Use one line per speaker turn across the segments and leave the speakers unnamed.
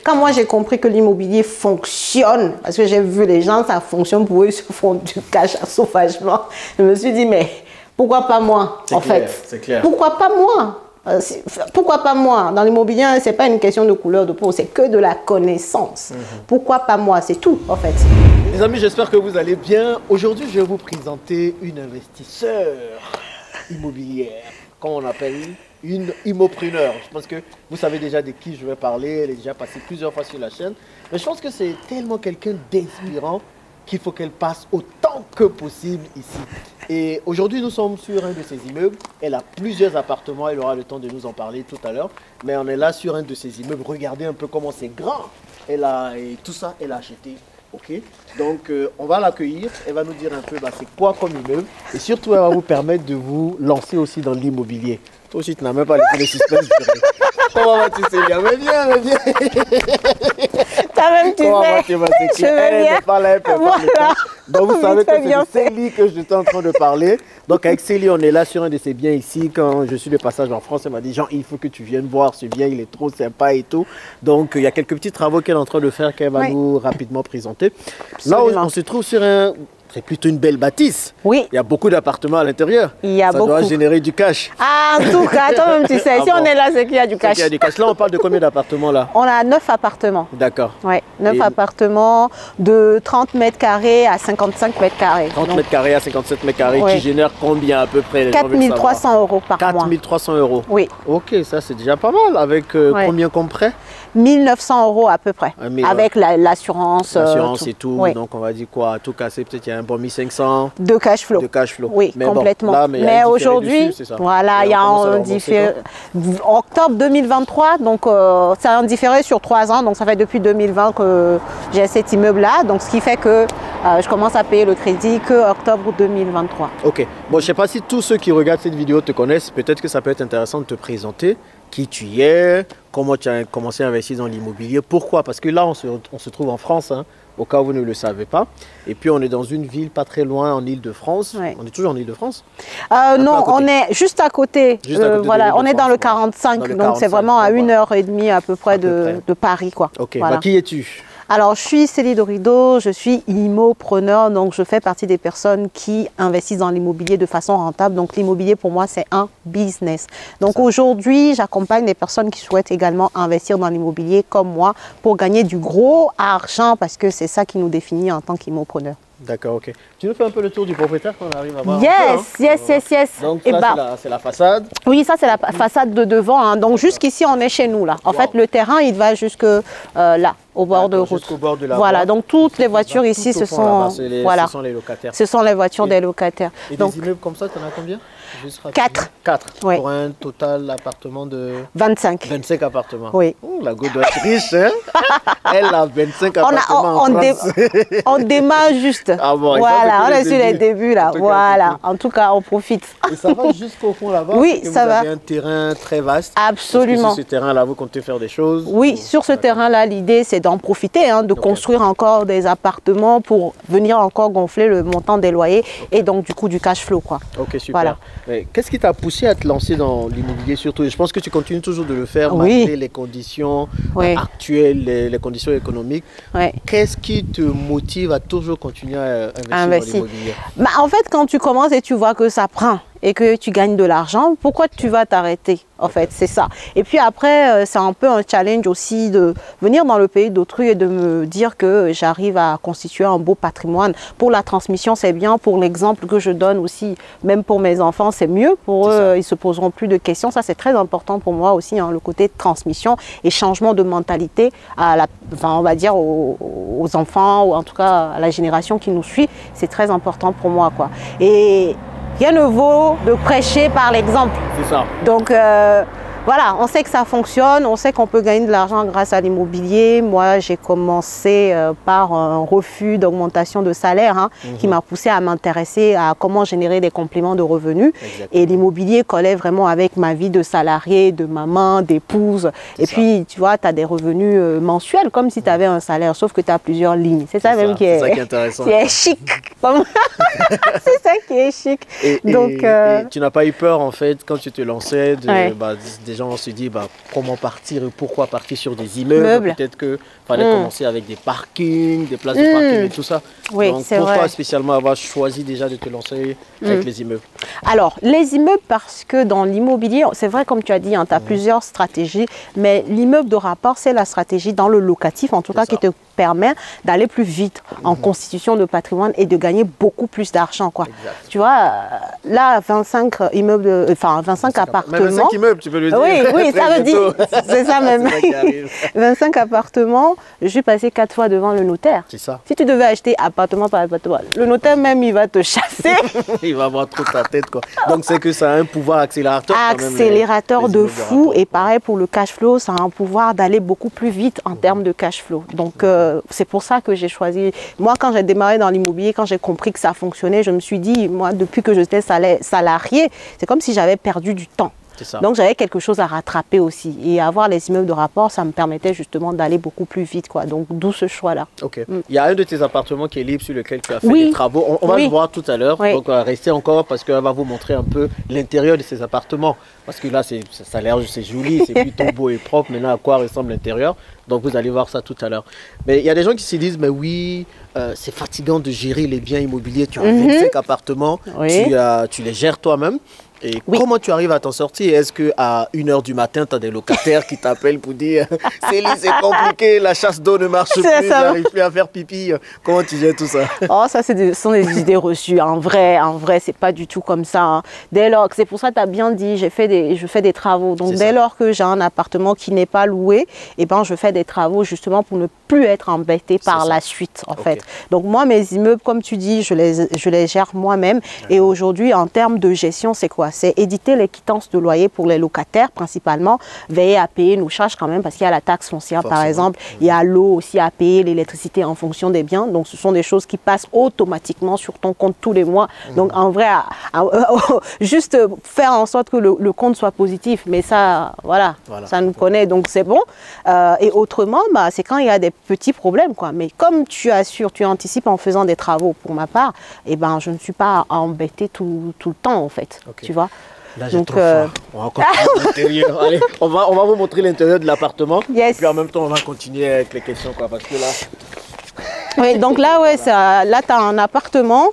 Quand moi j'ai compris que l'immobilier fonctionne, parce que j'ai vu les gens, ça fonctionne pour eux, ils se font du cash sauvagement. Je me suis dit, mais pourquoi pas moi, en fait?
C'est clair.
Pourquoi pas moi? Pourquoi pas moi? Dans l'immobilier, ce n'est pas une question de couleur de peau, c'est que de la connaissance. Pourquoi pas moi? C'est tout, en fait.
Les amis, j'espère que vous allez bien. Aujourd'hui, je vais vous présenter une investisseur immobilière, comme on appelle une immopreneur. Je pense que vous savez déjà de qui je vais parler. Elle est déjà passée plusieurs fois sur la chaîne. Mais je pense que c'est tellement quelqu'un d'inspirant qu'il faut qu'elle passe autant que possible ici. Et aujourd'hui, nous sommes sur un de ces immeubles. Elle a plusieurs appartements. Elle aura le temps de nous en parler tout à l'heure. Mais on est là sur un de ces immeubles. Regardez un peu comment c'est grand. Et tout ça, elle a acheté. Ok. Donc, on va l'accueillir. Elle va nous dire un peu c'est quoi comme immeuble. Et surtout, elle va vous permettre de vous lancer aussi dans l'immobilier. Toi aussi, tu n'as même pas laissé le suspense. Comment vas-tu, Célia? Mais viens.
Toi-même, tu sais.
Elle n'est pas là, elle peut pas le temps. Donc, vous savez que c'est de Célie que je suis en train de parler. Donc, avec Célie, on est là sur un de ses biens ici. Quand je suis de passage en France, elle m'a dit, Jean, il faut que tu viennes voir ce bien, il est trop sympa et tout. Donc, il y a quelques petits travaux qu'elle est en train de faire qu'elle va nous rapidement présenter.
Absolument.
Là, on se trouve sur un... C'est plutôt une belle bâtisse.
Oui.
Il y a beaucoup d'appartements à l'intérieur.
Il y a beaucoup.
Ça doit générer du cash.
Ah, en tout cas, toi-même, tu sais, si on est là, c'est qu'il y a du cash.
Il y a du cash. Là, on parle de combien d'appartements là?
On a 9 appartements.
D'accord.
Oui, 9 appartements de 30 mètres carrés à 55 mètres carrés.
30 mètres carrés à 57 mètres carrés qui génèrent combien à peu près?
4 300 € par mois.
4 300 €.
Oui.
Ok, ça c'est déjà pas mal. Avec combien comme prêt?
1 900 € à peu près. Avec l'assurance.
L'assurance et tout.
Oui.
Donc on va dire quoi? Tout casser, peut-être il y a un bon 1500.
De cash flow.
De cash flow.
Oui,
mais
complètement.
Bon, là,
mais aujourd'hui, voilà, il y a un différé. Octobre 2023, donc ça a un différé sur 3 ans. Donc ça fait depuis 2020 que j'ai cet immeuble-là. Donc ce qui fait que je commence à payer le crédit que octobre 2023.
Ok. Bon, je ne sais pas si tous ceux qui regardent cette vidéo te connaissent. Peut-être que ça peut être intéressant de te présenter. Qui tu es, comment tu as commencé à investir dans l'immobilier, pourquoi? Parce que là, on se trouve en France, hein, au cas où vous ne le savez pas. Et puis, on est dans une ville pas très loin, en Île-de-France. Ouais. On est toujours en Île-de-France?
Non, on est juste à côté. Voilà, on est dans le 45, donc c'est vraiment à 1h30 à peu près de Paris, quoi.
Ok,
voilà.
Qui es-tu?
Alors, je suis Célie Dorido, je suis immopreneur, donc je fais partie des personnes qui investissent dans l'immobilier de façon rentable. Donc, l'immobilier, pour moi, c'est un business. Donc, aujourd'hui, j'accompagne des personnes qui souhaitent également investir dans l'immobilier comme moi pour gagner du gros argent parce que c'est ça qui nous définit en tant qu'immopreneur.
D'accord, ok. Tu nous fais un peu le tour du propriétaire qu'on arrive à voir?
Yes.
Donc là, c'est la façade?
Oui, ça c'est la façade de devant. Hein. Donc jusqu'ici, on est chez nous là. En fait, le terrain, il va jusque là, au bord de route.
Jusqu'au bord de la
Voilà, donc toutes les voitures ici, ce sont
les locataires.
Ce sont les voitures des locataires.
Et
donc,
des immeubles comme ça, tu en as combien?
4.
4
oui.
Pour un total appartement de
25.
25 appartements.
Oui.
La go doit être riche, hein? Elle a 25 appartements en France.
On démarre juste.
Ah bon,
voilà, on est sur les débuts là. Voilà, en tout cas, on profite.
Et ça va jusqu'au fond là-bas?
Oui, ça va.
Vous avez un terrain très vaste.
Absolument.
Sur ce terrain-là, vous comptez faire des choses?
Oui, sur ce terrain-là, l'idée c'est d'en profiter, hein, de construire encore des appartements pour venir encore gonfler le montant des loyers et donc du coup du cash flow, quoi.
Ok, super.
Voilà.
Qu'est-ce qui t'a poussé à te lancer dans l'immobilier surtout? Je pense que tu continues toujours de le faire malgré les conditions actuelles, les conditions économiques. Qu'est-ce qui te motive à toujours continuer à investir dans l'immobilier?
En fait, quand tu commences et tu vois que ça prend et que tu gagnes de l'argent, pourquoi tu vas t'arrêter? En fait, c'est ça. Et puis après, c'est un peu un challenge aussi de venir dans le pays d'autrui et de me dire que j'arrive à constituer un beau patrimoine. Pour la transmission, c'est bien. Pour l'exemple que je donne aussi, même pour mes enfants, c'est mieux. Pour eux, ils se poseront plus de questions. Ça, c'est très important pour moi aussi, hein, le côté de transmission et changement de mentalité à on va dire aux enfants ou en tout cas à la génération qui nous suit. C'est très important pour moi, quoi. Et rien ne vaut de prêcher par l'exemple.
C'est ça.
Donc, voilà, on sait que ça fonctionne, on sait qu'on peut gagner de l'argent grâce à l'immobilier. Moi, j'ai commencé par un refus d'augmentation de salaire qui m'a poussé à m'intéresser à comment générer des compléments de revenus. Exactement. Et l'immobilier collait vraiment avec ma vie de salarié, de maman, d'épouse. Et puis, tu vois, tu as des revenus mensuels comme si tu avais un salaire, sauf que tu as plusieurs lignes. C'est ça même qui est intéressant. Qui est chic. C'est ça qui est chic.
Et tu n'as pas eu peur, en fait, quand tu te lançais, déjà gens se disent bah, comment partir et pourquoi partir sur des immeubles. Peut-être qu'il fallait commencer avec des parkings, des places de parking et tout ça.
Oui,
donc
c'est
pourquoi
vrai.
spécialement avoir choisi déjà de te lancer avec les immeubles?
Alors, les immeubles, parce que dans l'immobilier, c'est vrai comme tu as dit, hein, tu as plusieurs stratégies, mais l'immeuble de rapport, c'est la stratégie dans le locatif, en tout cas, qui te permet d'aller plus vite en constitution de patrimoine et de gagner beaucoup plus d'argent, quoi. Tu vois, là, 25 immeubles, enfin 25 appartements.
25 immeubles, tu peux le dire.
Oui, ça veut dire, c'est ça même. 25 appartements, je suis passé 4 fois devant le notaire.
C'est ça.
Si tu devais acheter appartement par appartement, le notaire même, il va te chasser.
Il va avoir trop ta tête, quoi. Donc, c'est que ça a un pouvoir accélérateur.
Accélérateur de fou. Et pareil pour le cash flow, ça a un pouvoir d'aller beaucoup plus vite en termes de cash flow. Donc, c'est pour ça que j'ai choisi. Moi, quand j'ai démarré dans l'immobilier, quand j'ai compris que ça fonctionnait, je me suis dit, moi, depuis que j'étais salarié, c'est comme si j'avais perdu du temps. Donc, j'avais quelque chose à rattraper aussi. Et avoir les immeubles de rapport, ça me permettait justement d'aller beaucoup plus vite, quoi. Donc, d'où ce choix-là.
Ok. Il y a un de tes appartements qui est libre sur lequel tu as fait des travaux. On va le voir tout à l'heure. Donc, restez encore parce qu'elle va vous montrer un peu l'intérieur de ces appartements. Parce que là, ça a l'air, c'est joli, c'est plutôt beau et propre. Maintenant, à quoi ressemble l'intérieur? Donc, vous allez voir ça tout à l'heure. Mais il y a des gens qui se disent, mais oui, c'est fatigant de gérer les biens immobiliers. Tu as 25 appartements, tu les gères toi-même. Et comment tu arrives à t'en sortir? Est-ce qu'à 1 h du matin, tu as des locataires qui t'appellent pour dire Céline, c'est compliqué, la chasse d'eau ne marche plus, j'arrive plus à faire pipi. Comment tu gères tout ça?
Oh, ça, ce sont des idées reçues. En vrai, c'est pas du tout comme ça. Hein. Dès lors, c'est pour ça que tu as bien dit, je fais des travaux. Donc, dès lors que j'ai un appartement qui n'est pas loué, eh ben, je fais des travaux justement pour ne plus être embêté par la suite, en fait. Donc, moi, mes immeubles, comme tu dis, je les gère moi-même. Et aujourd'hui, en termes de gestion, c'est quoi? C'est éditer les quittances de loyer pour les locataires principalement, veiller à payer nos charges quand même parce qu'il y a la taxe foncière par exemple, il y a l'eau aussi à payer, l'électricité en fonction des biens. Donc ce sont des choses qui passent automatiquement sur ton compte tous les mois. Donc en vrai, juste faire en sorte que le compte soit positif. Mais ça, voilà. Ça nous connaît donc c'est bon. Et autrement, bah, c'est quand il y a des petits problèmes, quoi. Mais comme tu assures, tu anticipes en faisant des travaux pour ma part, et ben, je ne suis pas embêtée tout le temps en fait. Tu vois.
Là, j'ai trop faim. On va continuer l'intérieur. Allez, on va vous montrer l'intérieur de l'appartement. Et puis en même temps, on va continuer avec les questions, quoi, parce que là...
Oui, donc là, là tu as un appartement.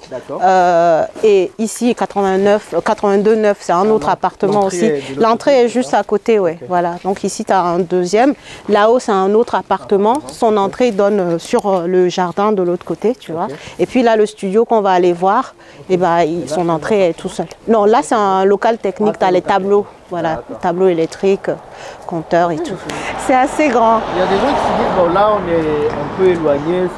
Et ici, 82 9, c'est un autre appartement aussi. L'entrée est juste à côté, voilà. Donc ici, tu as un deuxième. Là-haut, c'est un autre appartement. Son entrée donne sur le jardin de l'autre côté, tu vois. Et puis là, le studio qu'on va aller voir, et ben, son entrée est tout seul. Non, là, c'est un local technique. Tu as les tableaux. Voilà, tableau électrique, compteur et tout. C'est assez grand.
Il y a des gens qui se disent, bon là on est un peu éloigné.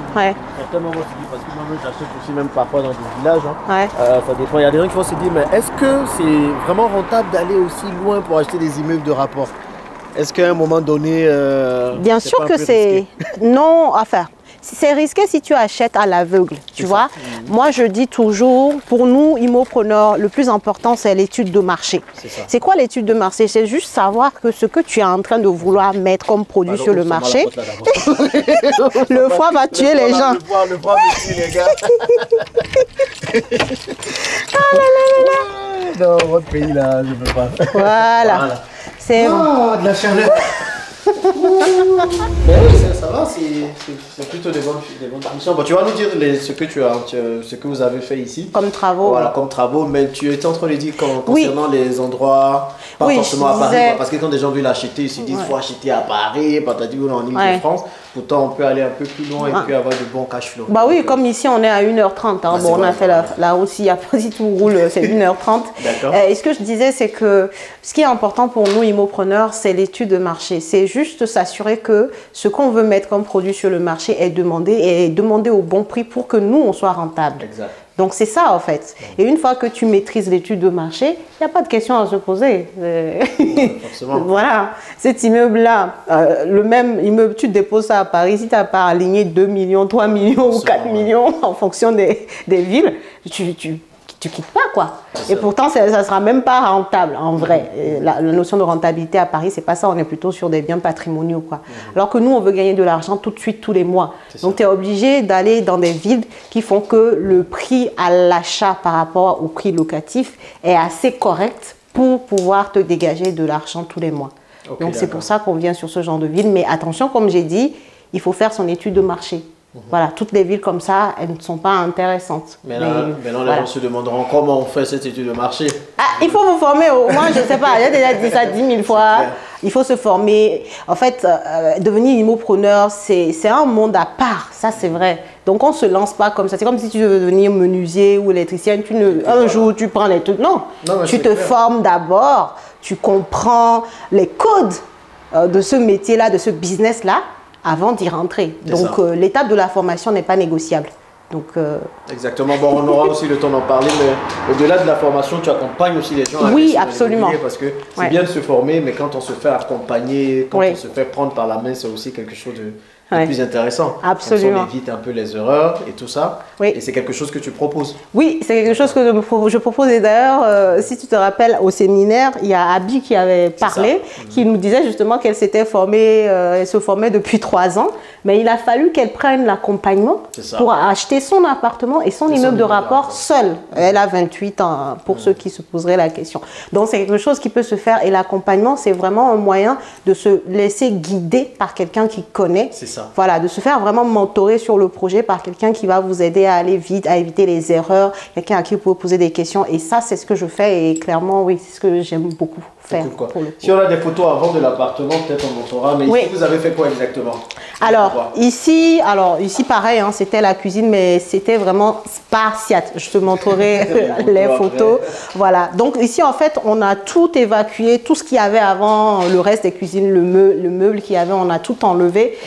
Certainement, moi, parce que moi-même j'achète aussi même parfois dans des villages. Hein. Ça dépend. Il y a des gens qui vont se dire, mais est-ce que c'est vraiment rentable d'aller aussi loin pour acheter des immeubles de rapport? Est-ce qu'à un moment donné...
Bien sûr que c'est... Non, enfin... C'est risqué si tu achètes à l'aveugle, tu vois. Moi, je dis toujours, pour nous, immopreneurs, le plus important, c'est l'étude de marché. C'est quoi l'étude de marché? C'est juste savoir que ce que tu es en train de vouloir mettre comme produit sur le marché, le foie va tuer les gens.
Le foie va tuer les gars. Dans votre pays, là, je ne peux pas.
Voilà. C'est
de la chaleur. Mais oui, ça va, c'est plutôt des bonnes conditions. Bon, tu vas nous dire ce que vous avez fait ici.
Comme travaux.
Voilà, comme travaux, mais tu étais en train de dire concernant les endroits, pas forcément à Paris. Parce que quand des gens veulent acheter, ils se disent qu'il faut acheter à Paris, patati ou en Ile-de-France. Pourtant, on peut aller un peu plus loin et puis avoir de bons cash flow.
Bah oui, comme ici, on est à 1 h 30. Hein. Bon, on a fait la route, après, si tout roule, c'est 1 h 30. Et ce que je disais, c'est que ce qui est important pour nous, immopreneurs, c'est l'étude de marché. C'est juste s'assurer que ce qu'on veut mettre comme produit sur le marché est demandé au bon prix pour que nous, on soit rentable.
Exact.
Donc, c'est ça, en fait. Et une fois que tu maîtrises l'étude de marché, il n'y a pas de question à se poser. Voilà. Cet immeuble-là, le même immeuble, tu déposes ça à Paris. Si tu n'as pas aligné 2 millions, 3 millions ou 4 millions en fonction des villes, tu quittes pas, quoi. Et pourtant, ça ne sera même pas rentable, en vrai. La notion de rentabilité à Paris, c'est pas ça. On est plutôt sur des biens patrimoniaux, quoi. Alors que nous, on veut gagner de l'argent tout de suite, tous les mois. Donc, tu es obligé d'aller dans des villes qui font que le prix à l'achat par rapport au prix locatif est assez correct pour pouvoir te dégager de l'argent tous les mois.
Ok,
Donc c'est pour ça qu'on vient sur ce genre de ville. Mais attention, comme j'ai dit, il faut faire son étude de marché. Voilà, toutes les villes comme ça, elles ne sont pas intéressantes.
Maintenant, les gens se demanderont comment on fait cette étude de marché.
Ah, il faut vous former au moins, je ne sais pas, j'ai déjà dit ça 10 000 fois. Il faut se former. En fait, devenir immopreneur, c'est un monde à part, ça c'est vrai. Donc on ne se lance pas comme ça. C'est comme si tu veux devenir menuisier ou électricien. Un jour, tu prends les trucs. Non, tu te formes d'abord, tu comprends les codes de ce métier-là, de ce business-là, avant d'y rentrer. Donc l'étape de la formation n'est pas négociable. Donc,
exactement. Bon, on aura aussi le temps d'en parler, mais au-delà de la formation, tu accompagnes aussi les gens.
Oui, absolument.
Parce que c'est bien de se former, mais quand on se fait accompagner, quand on se fait prendre par la main, c'est aussi quelque chose de plus intéressant.
Absolument.
On évite un peu les erreurs et tout ça.
Oui.
Et c'est quelque chose que tu proposes.
Oui, c'est quelque chose que je propose. Et d'ailleurs, si tu te rappelles, au séminaire, il y a Abby qui avait parlé, qui nous disait justement qu'elle s'était formée, elle se formait depuis 3 ans, mais il a fallu qu'elle prenne l'accompagnement pour acheter son appartement et son immeuble de rapport seule. Elle a 28 ans, pour ceux qui se poseraient la question. Donc, c'est quelque chose qui peut se faire. Et l'accompagnement, c'est vraiment un moyen de se laisser guider par quelqu'un qui connaît.
C'est ça.
Voilà, de se faire vraiment mentorer sur le projet par quelqu'un qui va vous aider à aller vite, à éviter les erreurs, quelqu'un à qui vous pouvez poser des questions. Et ça, c'est ce que je fais. Et clairement, oui, c'est ce que j'aime beaucoup faire.
Cool, pour le coup. Si on a des photos avant de l'appartement, peut-être on montrera. Mais ici, vous avez fait quoi exactement?
Alors ici, pareil, hein, c'était la cuisine, mais c'était vraiment spartiate. Je te montrerai les photos. Voilà. Donc ici, en fait, on a tout évacué, tout ce qu'il y avait avant, le reste des cuisines, le meuble qu'il y avait, on a tout enlevé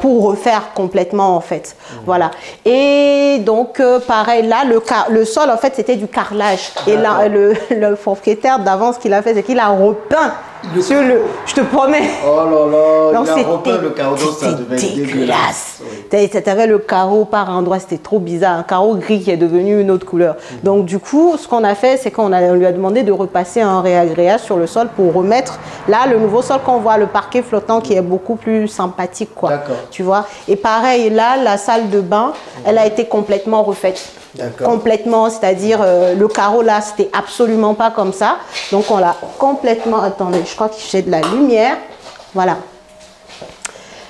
pour refaire complètement, en fait. Voilà. Et donc, pareil, là, le sol, en fait, c'était du carrelage. Et là, le propriétaire d'avant, ce qu'il a fait, c'est qu'il a repeint. Je te promets.
Oh là là,
donc
il a repeint le carreau, ça devait être dégueulasse.
Tu avais le carreau par endroit, c'était trop bizarre. Un carreau gris qui est devenu une autre couleur. Donc du coup, ce qu'on a fait, c'est qu'on lui a demandé de repasser un réagréage sur le sol pour remettre là le nouveau sol qu'on voit, le parquet flottant qui est beaucoup plus sympathique, quoi. Tu vois. Et pareil, là, la salle de bain, elle a été complètement refaite. Complètement, c'est-à-dire le carreau là, c'était absolument pas comme ça. Donc on l'a complètement, attendez, je crois que j'ai de la lumière. Voilà.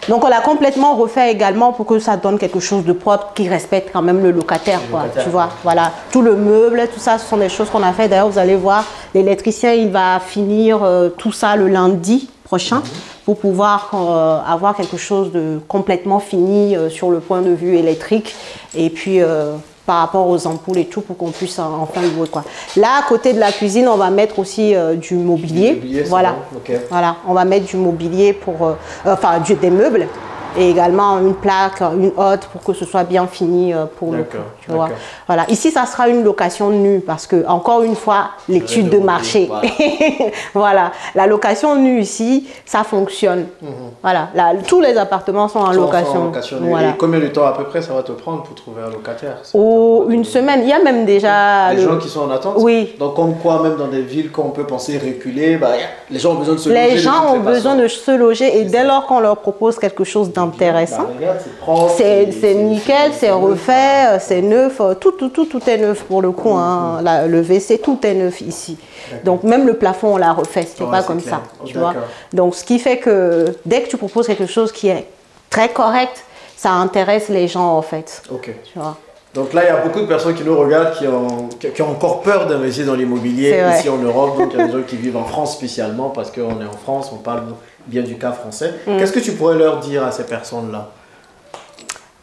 Donc on l'a complètement refait également pour que ça donne quelque chose de propre qui respecte quand même le locataire, quoi. Tu vois, voilà. Tout le meuble, tout ça, ce sont des choses qu'on a fait. D'ailleurs, vous allez voir, l'électricien, il va finir tout ça le lundi prochain pour pouvoir avoir quelque chose de complètement fini sur le point de vue électrique. Et puis par rapport aux ampoules et tout pour qu'on puisse enfin louer, quoi. Là, à côté de la cuisine, on va mettre aussi du mobilier. Voilà. Bon. Voilà, on va mettre du mobilier pour, des meubles et également une plaque, une hotte pour que ce soit bien fini pour le coup. Tu vois. Voilà. Ici, ça sera une location nue parce que, encore une fois, l'étude de marché. Voilà. Voilà. La location nue ici, ça fonctionne. Voilà. Là, tous les appartements sont en location.
Voilà. Et combien de temps à peu près ça va te prendre pour trouver un locataire?
Une semaine. Il y a même déjà...
Les gens qui sont en attente?
Oui.
Donc, comme quoi, même dans des villes qu'on peut penser reculées, les gens ont besoin de se loger.
Les gens ont besoin de se loger et dès lors qu'on leur propose quelque chose intéressant. C'est nickel, c'est refait, c'est neuf, tout est neuf pour le coup. Hein. Le WC, tout est neuf ici. Donc même le plafond, on l'a refait, c'était pas comme ça. Tu vois. Donc ce qui fait que dès que tu proposes quelque chose qui est très correct, ça intéresse les gens en fait. Tu vois.
Donc là, il y a beaucoup de personnes qui nous regardent qui ont encore peur d'investir dans l'immobilier ici en Europe. Donc il y a des gens qui vivent en France spécialement parce qu'on est en France, on parle bien du cas français. Qu'est-ce que tu pourrais leur dire à ces personnes-là?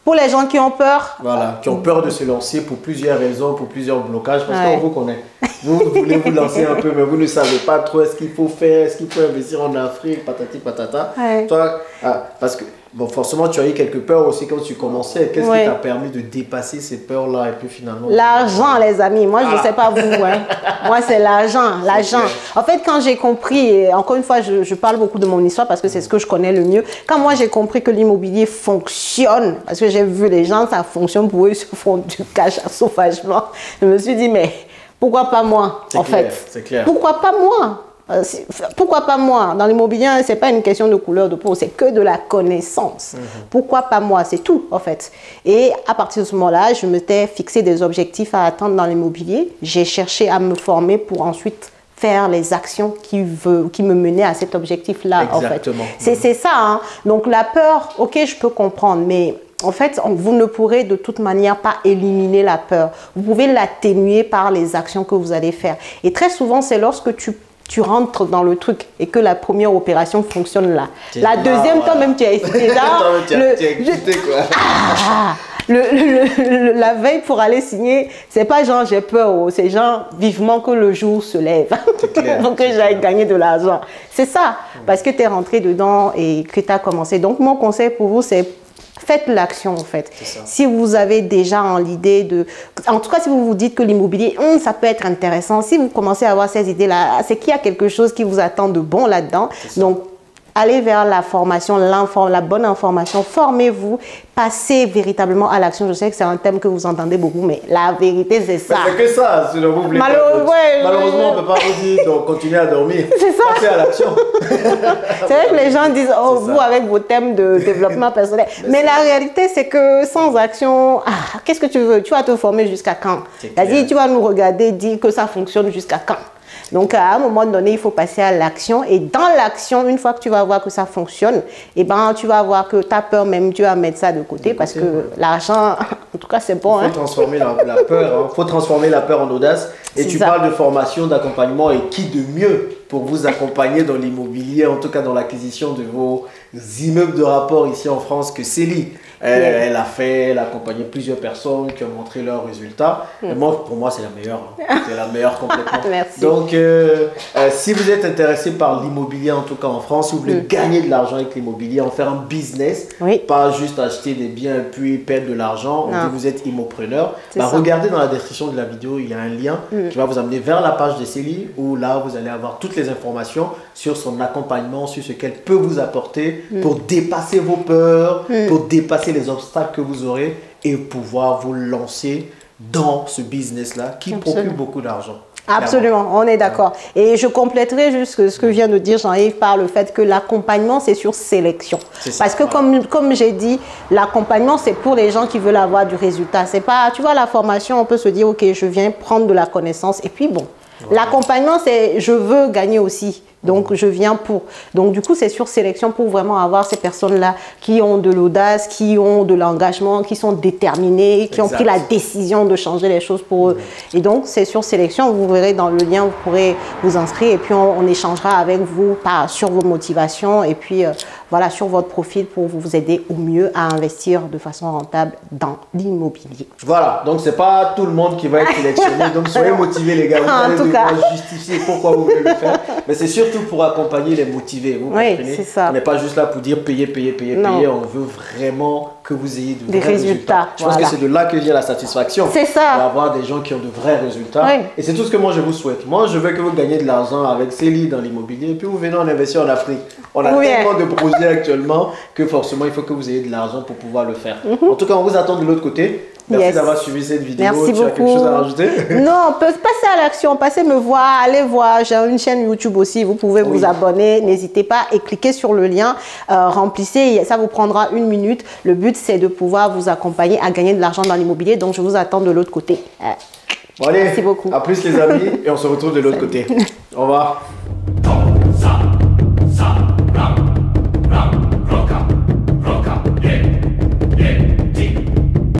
Pour les gens qui ont peur.
Voilà, qui ont peur de se lancer pour plusieurs raisons, pour plusieurs blocages, parce qu'on vous connaît. Vous voulez vous lancer un peu, mais vous ne savez pas trop ce qu'il faut faire, est-ce qu'il faut investir en Afrique, patati patata. Toi, parce que, bon, forcément, tu as eu quelques peurs aussi quand tu commençais. Qu'est-ce qui t'a permis de dépasser ces peurs-là et puis finalement...
L'argent, les amis. Moi, je ne sais pas vous. Hein. Moi, c'est l'argent. L'argent. En fait, quand j'ai compris, et encore une fois, je parle beaucoup de mon histoire parce que c'est ce que je connais le mieux. Quand moi, j'ai compris que l'immobilier fonctionne, parce que j'ai vu les gens, ça fonctionne pour eux, ils se font du cash à sauvagement. Je me suis dit, mais pourquoi pas moi, en fait?
C'est clair.
Pourquoi pas moi? Pourquoi pas moi? Dans l'immobilier, ce n'est pas une question de couleur de peau, c'est que de la connaissance. Pourquoi pas moi? C'est tout, en fait. Et à partir de ce moment-là, je m'étais fixé des objectifs à atteindre dans l'immobilier. J'ai cherché à me former pour ensuite faire les actions qui me menaient à cet objectif-là, en fait. C'est ça, hein. Donc la peur, ok, je peux comprendre, mais en fait, vous ne pourrez de toute manière pas éliminer la peur. Vous pouvez l'atténuer par les actions que vous allez faire. Et très souvent, c'est lorsque tu rentres dans le truc et que la première opération fonctionne là. La deuxième, toi-même, tu as hésité. La veille pour aller signer, c'est pas genre j'ai peur, c'est genre vivement que le jour se lève. Donc que j'aille gagner de l'argent. C'est ça, parce que tu es rentré dedans et que tu as commencé. Donc mon conseil pour vous, c'est faites l'action en fait. Si vous avez déjà l'idée de... En tout cas, si vous vous dites que l'immobilier, ça peut être intéressant. Si vous commencez à avoir ces idées-là, c'est qu'il y a quelque chose qui vous attend de bon là-dedans. Donc, allez vers la formation, la bonne information, formez-vous, passez véritablement à l'action. Je sais que c'est un thème que vous entendez beaucoup, mais la vérité, c'est ça.
C'est que ça, sinon vous oubliez. Malheureusement, on ne peut pas vous dire de continuer à dormir. C'est ça. Passez à l'action.
C'est vrai que les gens disent, oh, vous avec vos thèmes de développement personnel. Mais la réalité, c'est que sans action, qu'est-ce que tu veux? Tu vas te former jusqu'à quand? Vas-y, tu vas nous regarder, dire que ça fonctionne jusqu'à quand? Donc, à un moment donné, il faut passer à l'action. Et dans l'action, une fois que tu vas voir que ça fonctionne, eh ben, tu vas voir que ta peur, même, tu vas mettre ça de côté parce que l'argent, en tout cas, c'est bon.
Il faut transformer la peur. Faut transformer la peur en audace. Et tu parles de formation, d'accompagnement. Et qui de mieux pour vous accompagner dans l'immobilier, en tout cas dans l'acquisition de vos immeubles de rapport ici en France, que Célie. Elle a accompagné plusieurs personnes qui ont montré leurs résultats. Et moi, pour moi, c'est la meilleure. C'est la meilleure complètement.
Merci.
Donc, si vous êtes intéressé par l'immobilier, en tout cas en France, si vous voulez gagner de l'argent avec l'immobilier, en faire un business, pas juste acheter des biens et puis perdre de l'argent, vous êtes immopreneur, regardez dans la description de la vidéo, il y a un lien qui va vous amener vers la page de Célie où là, vous allez avoir toutes les informations sur son accompagnement, sur ce qu'elle peut vous apporter pour dépasser vos peurs, pour dépasser les obstacles que vous aurez et pouvoir vous lancer dans ce business-là qui procure beaucoup d'argent.
Absolument, on est d'accord. Et je compléterai juste ce que vient de dire Jean-Yves par le fait que l'accompagnement, c'est sur sélection. Parce que comme j'ai dit, l'accompagnement, c'est pour les gens qui veulent avoir du résultat. C'est pas, tu vois, la formation, on peut se dire, ok, je viens prendre de la connaissance et puis bon. L'accompagnement, c'est je veux gagner aussi. Donc, je viens pour. Donc, du coup, c'est sur sélection pour vraiment avoir ces personnes-là qui ont de l'audace, qui ont de l'engagement, qui sont déterminées, qui ont pris la décision de changer les choses pour eux. Et donc, c'est sur sélection. Vous verrez dans le lien, vous pourrez vous inscrire et puis on échangera avec vous sur vos motivations et puis voilà, sur votre profil pour vous aider au mieux à investir de façon rentable dans l'immobilier.
Voilà, donc c'est pas tout le monde qui va être sélectionné. Donc, soyez motivés, les gars. Vous allez devoir justifier pourquoi vous voulez le faire. Mais c'est surtout pour accompagner les motivés. Vous comprenez? On n'est pas juste là pour dire payer. On veut vraiment que vous ayez de vrais résultats. Je pense que c'est de là que vient la satisfaction.
C'est ça.
D'avoir des gens qui ont de vrais résultats. Et c'est tout ce que moi je vous souhaite. Moi, je veux que vous gagnez de l'argent avec Célie dans l'immobilier et puis vous venez en investir en Afrique. On a tellement de projets actuellement que forcément, il faut que vous ayez de l'argent pour pouvoir le faire. En tout cas, on vous attend de l'autre côté. Merci d'avoir suivi cette vidéo.
Merci beaucoup.
As quelque chose à rajouter?
Non, passez à l'action, passez me voir, allez voir. J'ai une chaîne YouTube aussi, vous pouvez vous abonner. N'hésitez pas et cliquez sur le lien, remplissez, ça vous prendra 1 minute. Le but, c'est de pouvoir vous accompagner à gagner de l'argent dans l'immobilier. Donc, je vous attends de l'autre côté.
Bon, allez,
merci beaucoup.
À plus les amis et on se retrouve de l'autre côté. Au revoir.